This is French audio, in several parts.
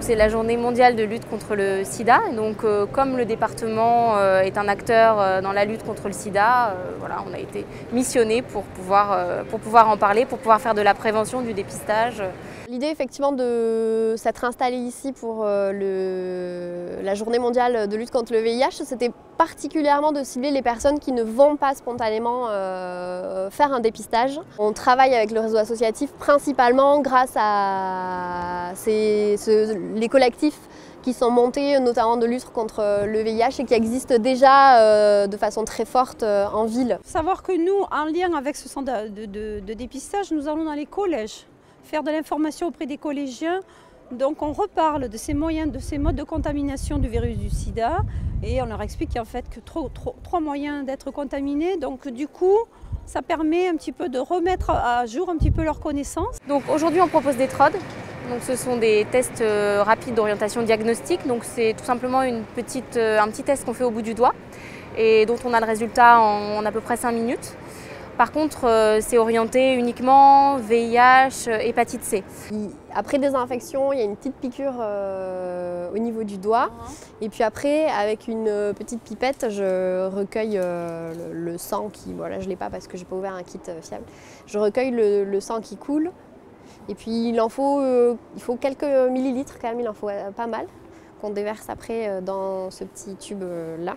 c'est la journée mondiale de lutte contre le sida. Et donc, comme le département est un acteur dans la lutte contre le sida, voilà, on a été missionné pour pouvoir en parler, pour pouvoir faire de la prévention, du dépistage. L'idée effectivement de s'être installé ici pour la journée mondiale de lutte contre le VIH, c'était particulièrement de cibler les personnes qui ne vont pas spontanément faire un dépistage. On travaille avec le réseau associatif principalement grâce à les collectifs qui sont montés, notamment de lutte contre le VIH et qui existent déjà de façon très forte en ville. Il faut savoir que nous, en lien avec ce centre de dépistage, nous allons dans les collèges faire de l'information auprès des collégiens. Donc on reparle de ces moyens, de ces modes de contamination du virus du sida et on leur explique qu'en fait que trois moyens d'être contaminés. Donc du coup, ça permet un petit peu de remettre à jour un petit peu leurs connaissances. Donc aujourd'hui on propose des TROD. Donc ce sont des tests rapides d'orientation diagnostique. Donc c'est tout simplement un petit test qu'on fait au bout du doigt et dont on a le résultat en à peu près 5 minutes. Par contre, c'est orienté uniquement VIH, hépatite C. Après désinfection, il y a une petite piqûre au niveau du doigt. Et puis après, avec une petite pipette, je recueille le sang qui... Voilà, je ne l'ai pas parce que je n'ai pas ouvert un kit fiable. Je recueille le sang qui coule. Et puis il faut quelques millilitres quand même, il en faut pas mal, qu'on déverse après dans ce petit tube là.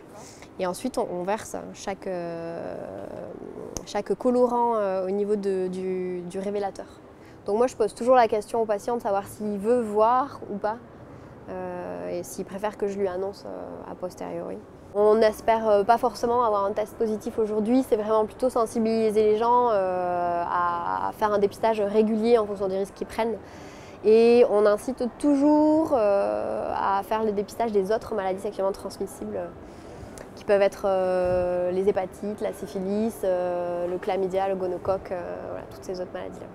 Et ensuite on verse chaque colorant au niveau du révélateur. Donc moi je pose toujours la question au patient de savoir s'il veut voir ou pas et s'il préfère que je lui annonce a posteriori. On n'espère pas forcément avoir un test positif aujourd'hui, c'est vraiment plutôt sensibiliser les gens à faire un dépistage régulier en fonction des risques qu'ils prennent. Et on incite toujours à faire le dépistage des autres maladies sexuellement transmissibles qui peuvent être les hépatites, la syphilis, le chlamydia, le gonocoque, voilà, toutes ces autres maladies-là.